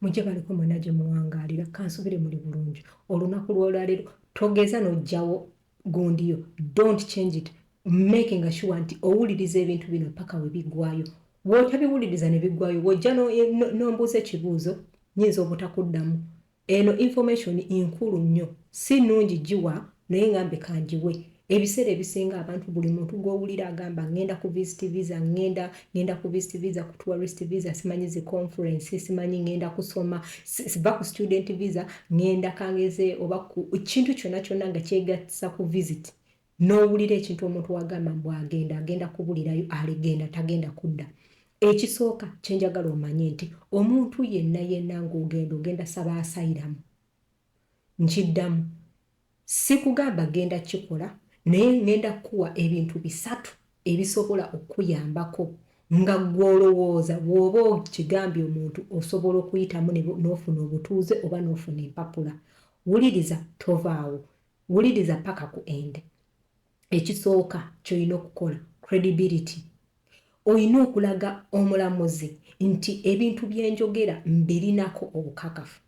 mujje baliko mwena gye muwangalira kansubire muli bulungi olunaku lwolwaleero togeza n'ojjawo gundiyo don't change it making sure nti owuliriza ebintu bino paka we biggwayo wootabiwuliriza ne biggwayo wojja nombuuza ekibuuzo nyinza obutakuddamu eno information inkulu nnyo si nnungi giwa naye ngambe kangiwe ebiseera ebisinga abantu buli muntu gw'owulira agamba ngenda ku visit visa ngenda ku visit visa ku tourist visa simanyi zi conference simanyi ngenda kusoma siva ku student visa ngenda kangeze oba ku kintu kyonna nga kyegattisa ku visit n'owulira ekintu omuntu wagamba agenda kubulirayo aligenda tagenda kudda ekisooka kyenjagala omanye nti omuntu yenna ng'ogenda saba asylum nkiddamu sikugamba genda kikola naye ngenda kuwa ebintu bisatu ebisobola okuyambako nga gwolowooza bw'oba okigambye omuntu osobola okuyitamu n'ofuna obutuuze oba n'ofuna empapula wuliriza tovaawo wuliriza paka ku ende ekisooka ky'olina okukola credibility olina okulaga omulamuzi nti ebintu byenjogera mbirinako obukakafu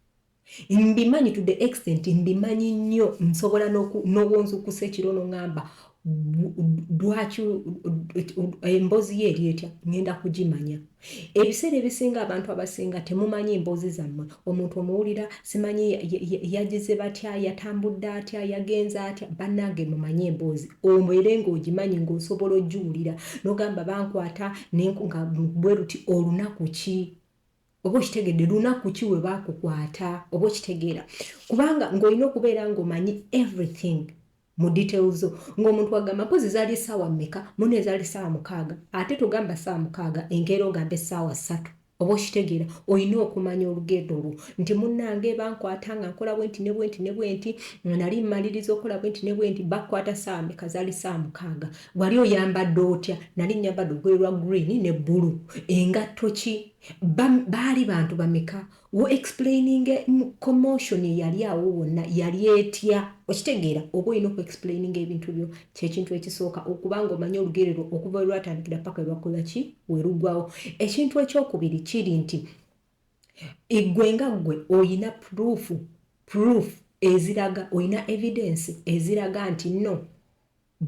mbimanyi to the extent mbimanyi nnyo nsobola n'owonzukusa ekiro n'ongamba lwaki emboozi ye eri etya ngenda kugimanya ebiseera ebisinga abantu abasinga temumanyi emboozi zammwe omuntu omuwulira simanyi yagize batya yatambudde atya yagenze atya bannange mumanyi emboozi omwere ng'ogimanyi ng'osobola ogiwulira n'ogamba bankwata nga bwe ruti olunaku ki oba okitegedde lunaku ki we baakukwata oba okitegeera kubanga ng'olina okubeera ng'omanyi everything mu details ng'omuntu agamba mpozi zaali essaawa mmeka muno ezaali ssaawa 6 ate tugamba ssaawa 6 enkeera ogambe essaawa 3 oba okitegeera olina okumanya olugendo olwo nti munnange bankwata nga nkola bwenti ne bwenti ne bwenti nali mmaliriza okola bwenti ne bwenti bakwata ssaawa mmeka zaali ssaawa 6 wali oyambadde otya nali nyambadde olugoye lwa green ne bbulu engatto ki baali bantu bameka wo explaining commotion yali awo wonna yali etya okitegeera oba olina okuexplaining ebintu byo kyekintu ekisooka okubanga omanye olugerero okuva lwatandikira paka lwakola ki werugwawo ekintu ekyokubiri kiri nti gwe nga gwe olina proof eziraga olina evidence eziraga nti no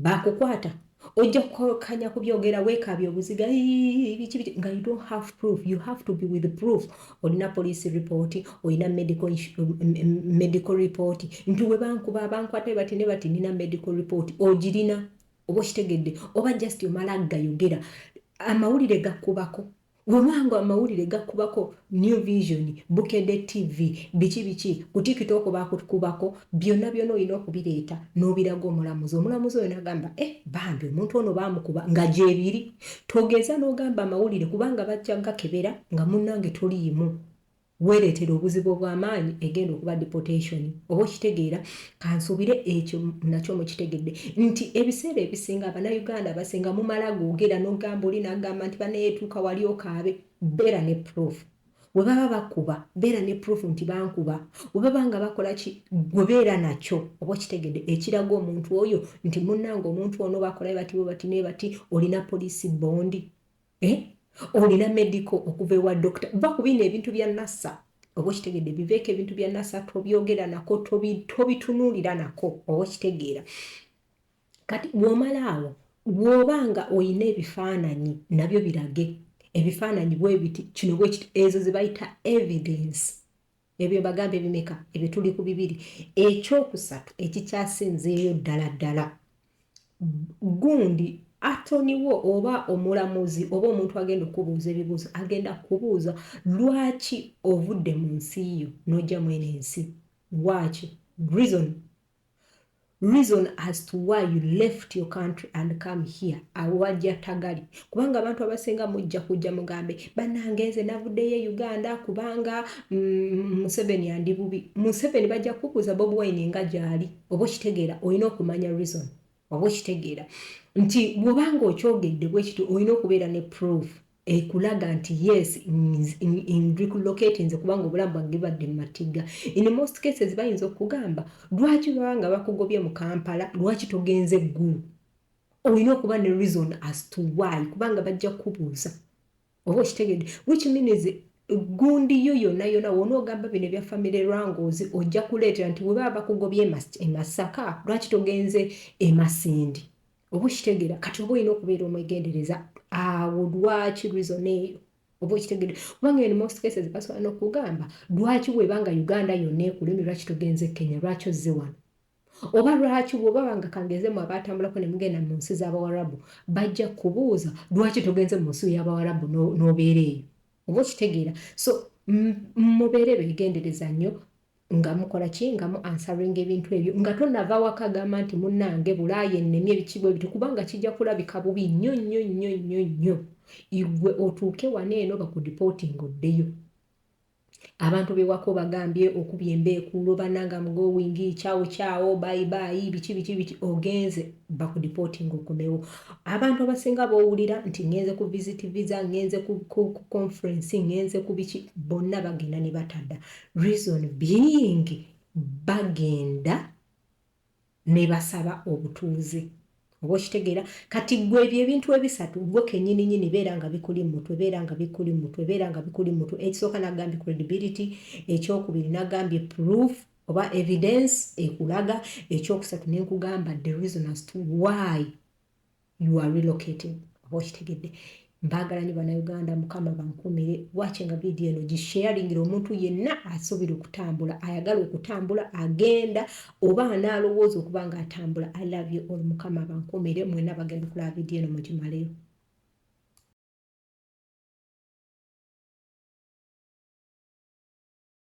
bakukwata ojja kukanya kubyogera weekabya obuziga biki nga you don't have proof you have to be with the proof olina police report olina medical report nti we bankwata bati ne bati nina medical report ogirina oba okitegedde oba just omala gayogera amawulire gakubako wemanga amawulire gakubako New Vision Bukede TV biki ku TikTok bakukubako byonna olina okubireeta n'obiraga omulamuzi oyo n'agamba bambi omuntu ono bamukuba nga gyebiri togeza n'ogamba amawulire kubanga bajja gakebera nga munnange toliimu weereetera obuzibu obw'amaanyi egenda okuba deportation oba okitegeera kansubire ekyo nakyo mukitegedde nti ebiseera ebisinga abannayuganda abasinga mumala googera n'ogamba oli n'agamba nti baneetuuka wali okaabe beera ne proof we baba bakuba beera ne proof nti bankuba we baba nga bakola ki gwe beera nakyo oba okitegedde ekiraga omuntu oyo nti munnange omuntu ono bakola bati ne bati olina police bondi olina medical okuva ewa doctor bakubina ebintu bya nasa oba okitegedde biveeko ebintu bya nasa tobyogera nako tobitunuulira nako oba okitegeera kati bw'omala awo bw'obanga olina ebifaananyi nabyo birage ebifaananyi bwe biti kino bwe kiti ezo ze bayita evidence ebyo bagambe bimeka ebyo tuli ku 2 ekyokusatu ekikyasinzeeyo ddala gundi atoniwo oba omulamuzi oba omuntu agenda okubuuza ebibuuzo agenda kubuuza lwaki ovudde mu nsi yo n'ojja mwene ensi lwaki reason as to why you left your country and come here awajja tagali kubanga abantu abasinga mujja kujja mugambe bannange nze navuddeyo Uganda kubanga Museveni andi bubi Museveni bajja kukubuuza Bobi Wine nga gyali oba okitegeera olina okumanya reason oba okitegeera nti bw'obanga okyogedde bwekito olina okubeera ne proof ekulaga nti yes in relocating nze kubanga obulamu bwange badde mu matiga in most cases bayinza okugamba lwaki babanga bakugobye mu Kampala lwaki togenze eggulu olina okuba ne reason as to why kubanga bajja kubuuza oba okitegedde which means gundi yo yonna wonoogamba bino bya family wrangles ojja kuleetera nti bwe baba bakugobye e Masaka lwaki togenze e Masindi oba okitegeera kati oba olina okubeera omwegendereza awo lwaki reason eyo oba okitegeera kubanga in most cases basobola n'okugamba lwaki bwebanga Uganda yonna ekulemye lwaki togenze Kenya lwaki ozze wano oba lwaki bw'oba nga kangezemu abaatambulako ne mugenda mu nsi z'Abawarabu bajja kubuuza lwaki togenze mu nsi y'Abawarabu n'obeera eyo oba okitegeera so mubeere beegendereza nnyo nga mukola ki nga mu answering ebintu ebyo nga tonava waka agamba nti munnange Bulaaya ennemye ebikibo ebyo kubanga kijja kulabika bubi nnyo igwe otuuke wano eno bakudipoting oddeyo abantu bewako bagambye okubya embeekuulo bananga mugowingi kyawo bayi biki ogenze bakudipoting okomewo abantu abasinga bowulira nti ngenze ku visit visa ngenze ku conference ngenze ku biki bonna bagenda ne batadda reason being bagenda ne basaba obutuuze oba okitegeera kati gwe ebyo ebintu ebisatu gwe kennyini beera nga bikuli mu mutwe ekisooka nagambye credibility ekyokubiri nagambye proof oba evidence ekulaga ekyokusatu nenkugamba the reason as to why you are relocating oba okitegedde mbagala nyo bannayuganda mukama bankumire watchinga video eno gisharingira omuntu yenna asuubira okutambula ayagala okutambula agenda oba anaalowooza okuba nga atambula I love you all mukama bankumire mwena bagenda okulaba video eno mugimaleyo